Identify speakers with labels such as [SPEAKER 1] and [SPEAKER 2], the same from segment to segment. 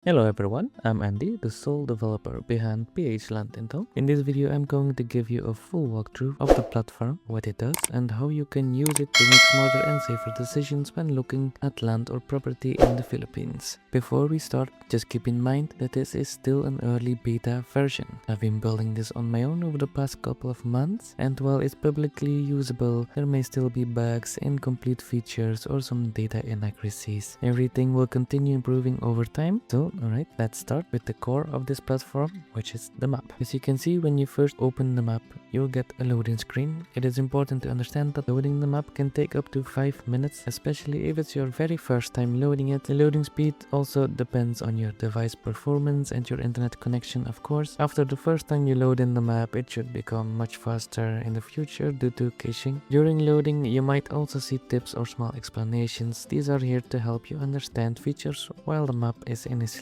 [SPEAKER 1] Hello everyone, I'm Andy, the sole developer behind PH Land Intel. In this video, I'm going to give you a full walkthrough of the platform, what it does, and how you can use it to make smarter and safer decisions when looking at land or property in the Philippines. Before we start, just keep in mind that this is still an early beta version. I've been building this on my own over the past couple of months, and while it's publicly usable, there may still be bugs, incomplete features, or some data inaccuracies. Everything will continue improving over time, so alright, let's start with the core of this platform, which is the map. As you can see, when you first open the map, you'll get a loading screen. It is important to understand that loading the map can take up to 5 minutes, especially if it's your very first time loading it. The loading speed also depends on your device performance and your internet connection, of course. After the first time you load in the map, it should become much faster in the future due to caching. During loading, you might also see tips or small explanations. These are here to help you understand features while the map is initializing.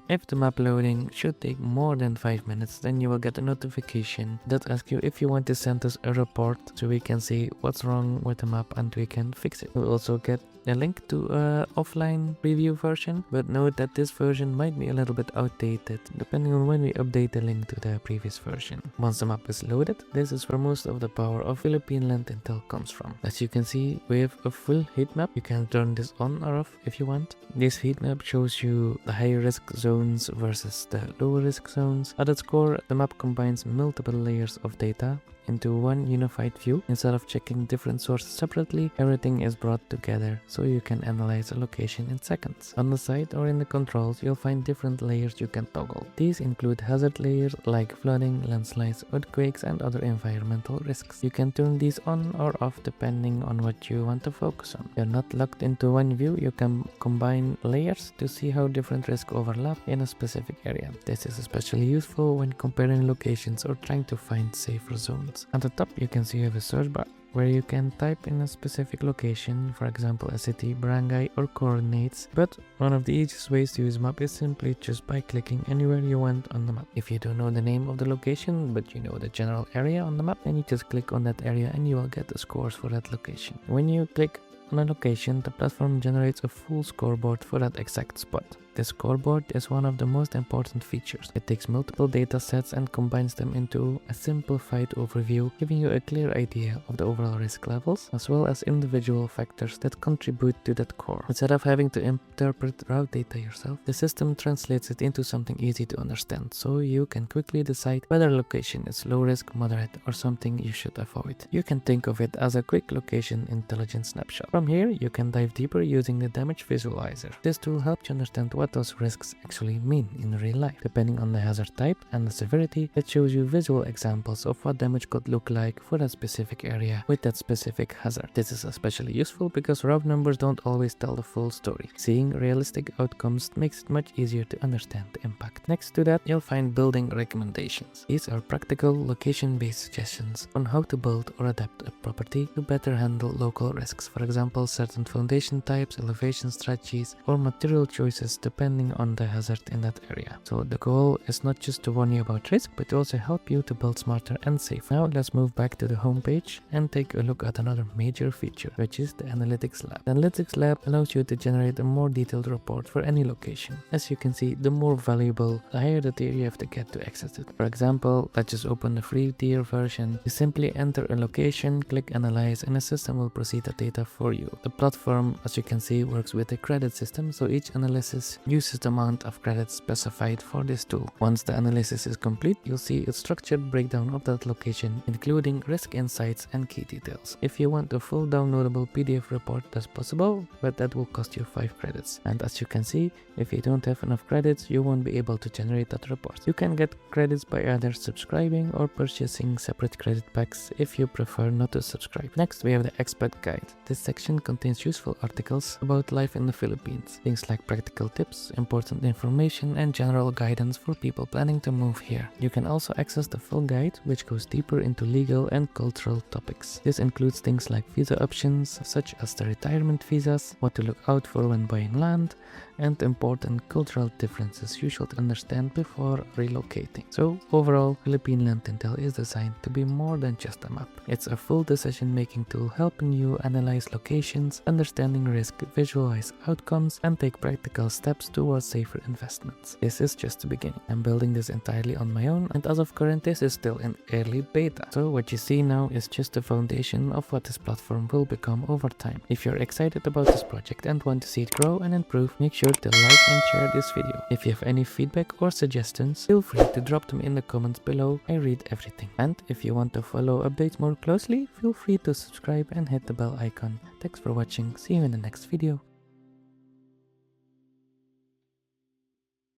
[SPEAKER 1] If the map loading should take more than 5 minutes, then you will get a notification that asks you if you want to send us a report so we can see what's wrong with the map and we can fix it. You'll also get a link to an offline preview version, but note that this version might be a little bit outdated depending on when we update the link to the previous version. Once the map is loaded, this is where most of the power of Philippine Land Intel comes from. As you can see, we have a full heat map. You can turn this on or off if you want. This heat map shows you the high risk zones versus the low risk zones. At its core, the map combines multiple layers of data into one unified view. Instead of checking different sources separately, everything is brought together so you can analyze a location in seconds. On the side or in the controls, you'll find different layers you can toggle. These include hazard layers like flooding, landslides, earthquakes, and other environmental risks. You can turn these on or off depending on what you want to focus on. You're not locked into one view. You can combine layers to see how different risks overlap in a specific area. This is especially useful when comparing locations or trying to find safer zones. At the top, you can see you have a search bar where you can type in a specific location, for example a city, barangay, or coordinates. But one of the easiest ways to use map is simply just by clicking anywhere you want on the map. If you don't know the name of the location but you know the general area on the map, then you just click on that area and you will get the scores for that location. When you click on a location, the platform generates a full scoreboard for that exact spot. The scoreboard is one of the most important features. It takes multiple data sets and combines them into a simplified overview, giving you a clear idea of the overall risk levels, as well as individual factors that contribute to that core. Instead of having to interpret raw data yourself, the system translates it into something easy to understand, so you can quickly decide whether a location is low risk, moderate, or something you should avoid. You can think of it as a quick location intelligence snapshot. From here, you can dive deeper using the damage visualizer. This tool helps you understand what those risks actually mean in real life. Depending on the hazard type and the severity, it shows you visual examples of what damage could look like for that specific area with that specific hazard. This is especially useful because raw numbers don't always tell the full story. Seeing realistic outcomes makes it much easier to understand the impact. Next to that, you'll find building recommendations. These are practical, location-based suggestions on how to build or adapt a property to better handle local risks. For example, certain foundation types, elevation strategies, or material choices depending on the hazard in that area. So the goal is not just to warn you about risk, but to also help you to build smarter and safer. Now let's move back to the homepage and take a look at another major feature, which is the Analytics Lab. The Analytics Lab allows you to generate a more detailed report for any location. As you can see, the more valuable, the higher the tier you have to get to access it. For example, let's just open the free tier version. You simply enter a location, click Analyze, and the system will proceed the data for you. The platform, as you can see, works with a credit system, so each analysis uses the amount of credits specified for this tool. Once the analysis is complete, you'll see a structured breakdown of that location, including risk insights and key details. If you want a full downloadable PDF report, that's possible, but that will cost you 5 credits. And as you can see, if you don't have enough credits, you won't be able to generate that report. You can get credits by either subscribing or purchasing separate credit packs if you prefer not to subscribe. Next, we have the Expat Guide. This section contains useful articles about life in the Philippines, things like practical tips, important information, and general guidance for people planning to move here. You can also access the full guide, which goes deeper into legal and cultural topics. This includes things like visa options, such as the retirement visas, what to look out for when buying land, and important cultural differences you should understand before relocating. So overall, Philippine Land Intel is designed to be more than just a map. It's a full decision-making tool helping you analyze locations, understanding risk, visualize outcomes, and take practical steps steps towards safer investments. This is just the beginning. I'm building this entirely on my own, and as of current this is still in early beta. So what you see now is just the foundation of what this platform will become over time. If you're excited about this project and want to see it grow and improve, make sure to like and share this video. If you have any feedback or suggestions, feel free to drop them in the comments below. I read everything. And if you want to follow updates more closely, feel free to subscribe and hit the bell icon. Thanks for watching. See you in the next video.